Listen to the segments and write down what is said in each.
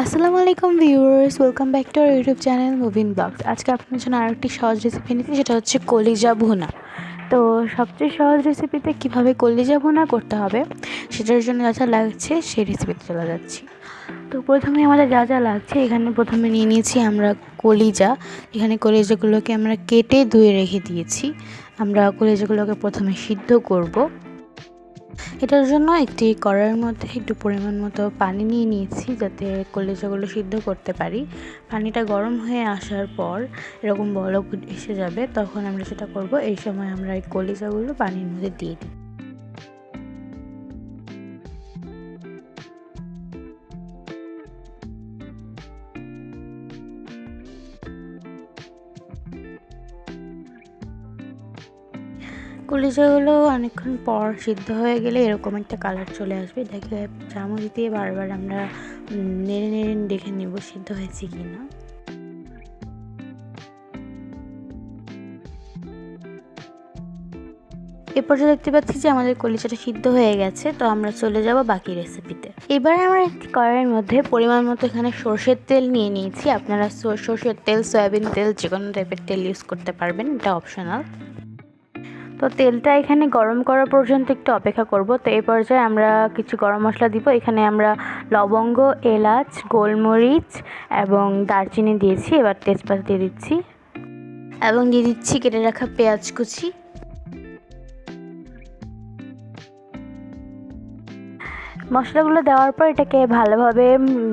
আসসালামু আলাইকুম viewers, welcome back to our YouTube channel মুভিন ব্লগস। আজকে আপনার জন্য আরেকটি সহজ রেসিপি নিচ্ছি, সেটা হচ্ছে কলিজা ভুনা। তো সবচেয়ে সহজ রেসিপিতে কীভাবে কলিজা ভুনা করতে হবে সেটার জন্য যা যা লাগছে সেই রেসিপিতে চলে যাচ্ছি। তো প্রথমে আমাদের যা যা লাগছে, এখানে প্রথমে নিয়ে নিয়েছি আমরা কলিজা। এখানে কলিজাগুলোকে আমরা কেটে ধুয়ে রেখে দিয়েছি। আমরা কলিজাগুলোকে প্রথমে সিদ্ধ করব। এটার জন্য একটি কড়াইয়ের মধ্যে একটু পরিমাণ মতো পানি নিয়ে নিয়েছি, যাতে কলিজাগুলো সিদ্ধ করতে পারি। পানিটা গরম হয়ে আসার পর এরকম বলক এসে যাবে, তখন আমরা যেটা করব, এই সময় আমরা এই কলিজাগুলো পানির মধ্যে দিয়ে দিই। কলিজাগুলো অনেকক্ষণ পর সিদ্ধ হয়ে গেলে এরকম একটা কালার চলে আসবে। দেখে চামচ দিয়ে বারবার আমরা নেড়ে নেড়ে দেখে নেব সিদ্ধ হয়েছে কি না। এ পর্যায়ে দেখতে পাচ্ছি যে আমাদের কলিজাটা সিদ্ধ হয়ে গেছে। তো আমরা চলে যাব বাকি রেসিপিতে। এবার আমরা একটি কড়াইয়ের মধ্যে পরিমাণ মতো এখানে সরষের তেল নিয়ে নিয়েছি। আপনারা সরষের তেল, সয়াবিন তেল, যে কোনো টাইপের তেল ইউজ করতে পারবেন, এটা অপশনাল। তো তেলটা এখানে গরম করা পর্যন্ত একটু অপেক্ষা করব। তো এই পর্যায়ে আমরা কিছু গরম মশলা দিব। এখানে আমরা লবঙ্গ, এলাচ, গোলমরিচ এবং দারচিনি দিয়েছি। এবার তেজপাতা দিয়ে দিচ্ছি এবং দিয়ে দিচ্ছি কেটে রাখা পেঁয়াজ কুচি। মশলাগুলো দেওয়ার পর এটাকে ভালোভাবে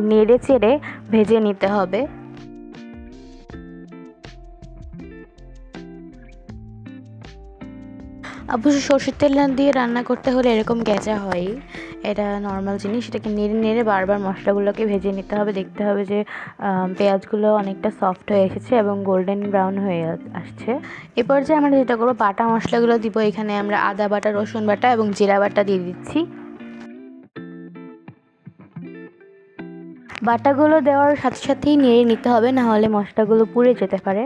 নেড়ে চেড়ে ভেজে নিতে হবে। অবশ্য সরষের তেল দিয়ে রান্না করতে হলে এরকম গেঁচা হয়, এটা নর্মাল জিনিস। এটাকে নেড়ে নেড়ে বারবার মশলাগুলোকে ভেজে নিতে হবে। দেখতে হবে যে পেঁয়াজগুলো অনেকটা সফট হয়ে এসেছে এবং গোল্ডেন ব্রাউন হয়ে আসছে। এ পর্যায়ে আমরা যেটা করবো, বাটা মশলাগুলো দিব। এখানে আমরা আদা বাটা, রসুন বাটা এবং জিরা বাটা দিয়ে দিচ্ছি। বাটাগুলো দেওয়ার সাথে সাথেই নেড়ে নিতে হবে, না হলে মশলাগুলো পুড়ে যেতে পারে।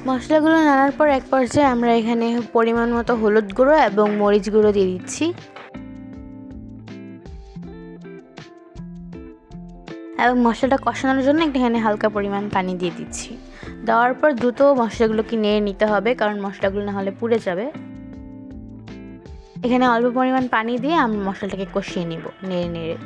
মশলাগুলো নাড়ার পর এক পর্যায়ে আমরা এখানে পরিমাণ মতো হলুদ গুঁড়ো এবং মরিচ গুঁড়ো দিয়ে দিচ্ছি এবং মশলাটা কষানোর জন্য এখানে হালকা পরিমাণ পানি দিয়ে দিচ্ছি। দেওয়ার পর দ্রুত মশলাগুলোকে নেড়ে নিতে হবে, কারণ মশলাগুলো না হলে পুড়ে যাবে। এখানে অল্প পরিমাণ পানি দিয়ে আমরা মশলাটাকে কষিয়ে নিব নেড়ে নেড়ে।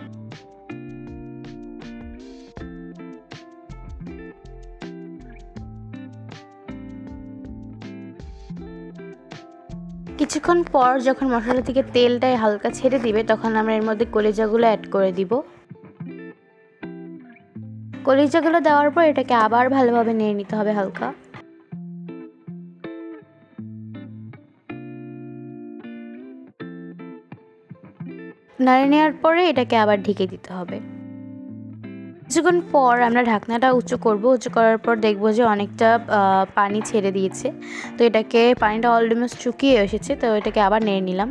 কিছুক্ষণ পর যখন মশলা থেকে তেলটাই হালকা ছেড়ে দিবে, তখন আমরা এর মধ্যে কলিজাগুলো অ্যাড করে দিব। কলিজাগুলো দেওয়ার পর এটাকে আবার ভালোভাবে নেড়ে নিতে হবে হালকা। নাড়ে নেওয়ার পরে এটাকে আবার ঢেকে দিতে হবে। কিছুক্ষণ পর আমরা ঢাকনাটা উঁচু করব। উঁচু করার পর দেখব যে অনেকটা পানি ছেড়ে দিয়েছে। তো এটাকে, পানিটা অলমোস্ট শুকিয়ে এসেছে, তো এটাকে আবার নেড়ে নিলাম।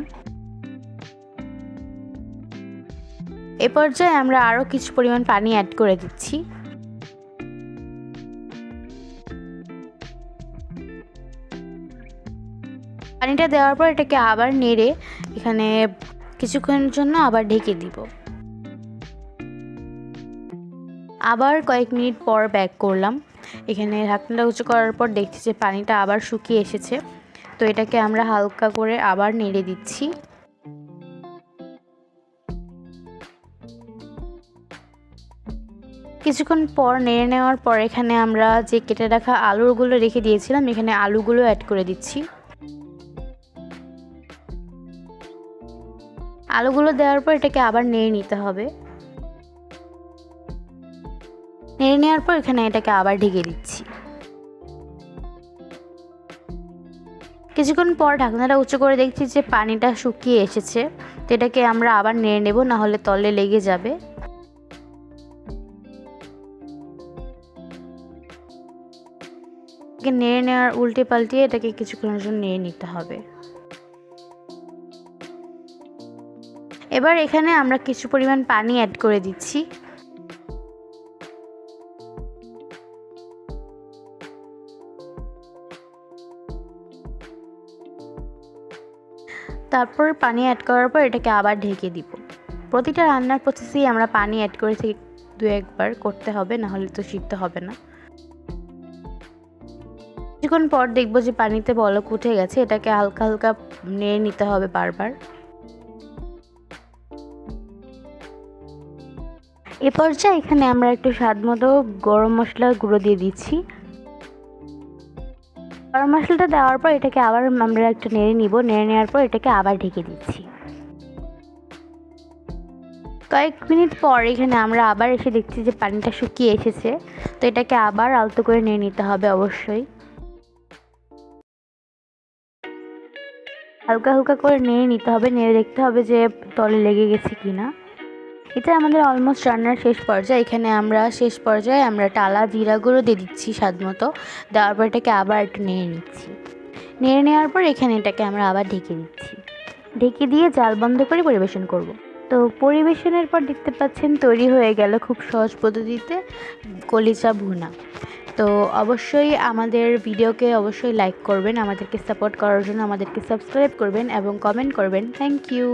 এ পর্যায়ে আমরা আরও কিছু পরিমাণ পানি অ্যাড করে দিচ্ছি। পানিটা দেওয়ার পর এটাকে আবার নেড়ে এখানে কিছুক্ষণের জন্য আবার ঢেকে দিব। আবার কয়েক মিনিট পর ব্যাক করলাম। এখানে ঢাকনাটা উঁচু করার পর দেখছি যে পানিটা আবার শুকিয়ে এসেছে। তো এটাকে আমরা হালকা করে আবার নেড়ে দিচ্ছি। কিছুক্ষণ পর নেড়ে নেওয়ার পর এখানে আমরা যে কেটে রাখা আলুগুলো রেখে দিয়েছিলাম, এখানে আলুগুলো অ্যাড করে দিচ্ছি। আলুগুলো দেওয়ার পর এটাকে আবার নেড়ে নিতে হবে। নেড়ে নেওয়ার পর এখানে এটাকে আবার ঢেকে দিচ্ছি। কিছুক্ষণ পর ঢাকনাটা উঁচু করে দেখছি যে পানিটা শুকিয়ে এসেছে। তো এটাকে আমরা আবার নেড়ে নেব, না হলে তলে লেগে যাবে। নেড়ে নেওয়ার উল্টে পাল্টিয়ে এটাকে কিছুক্ষণের জন্য নেড়ে নিতে হবে। এবার এখানে আমরা কিছু পরিমাণ পানি অ্যাড করে দিচ্ছি। তারপর পানি অ্যাড করার পর এটাকে আবার ঢেকে দিব। প্রতিটা রান্নার প্রসেসেই আমরা পানি অ্যাড করেছি 2-1 বার করতে হবে, না হলে তো সিদ্ধ হবে না। কিছুক্ষণ পর দেখবো যে পানিতে বলক উঠে গেছে, এটাকে হালকা হালকা নেড়ে নিতে হবে বারবার। এ পর্যায়ে এখানে আমরা একটু স্বাদ মতো গরম মশলার গুঁড়ো দিয়ে দিচ্ছি। গরম মশলাটা দেওয়ার পর এটাকে আবার আমরা একটু নেড়ে নিব। নেড়ে নেওয়ার পর এটাকে আবার ঢেকে দিচ্ছি। কয়েক মিনিট পর এখানে আমরা আবার এসে দেখছি যে পানিটা শুকিয়ে এসেছে, তো এটাকে আবার আলতো করে নেড়ে নিতে হবে। অবশ্যই হালকা হালকা করে নেড়ে নিতে হবে, নেড়ে দেখতে হবে যে তলে লেগে গেছে কিনা। এটা আমাদের অলমোস্ট রান্নার শেষ পর্যায়ে। এখানে আমরা শেষ পর্যায়ে আমরা টালা জিরা গুঁড়ো দিয়ে দিচ্ছি স্বাদ মতো। দেওয়ার পর এটাকে আবার একটু নেড়ে নিচ্ছি। নেড়ে নেওয়ার পর এখানে এটাকে আমরা আবার ঢেকে দিচ্ছি। ঢেকে দিয়ে জাল বন্ধ করে পরিবেশন করব। তো পরিবেশনের পর দেখতে পাচ্ছেন তৈরি হয়ে গেল খুব সহজ পদ্ধতিতে কলিজা ভুনা। তো অবশ্যই আমাদের ভিডিওকে অবশ্যই লাইক করবেন, আমাদেরকে সাপোর্ট করার জন্য আমাদেরকে সাবস্ক্রাইব করবেন এবং কমেন্ট করবেন। Thank you.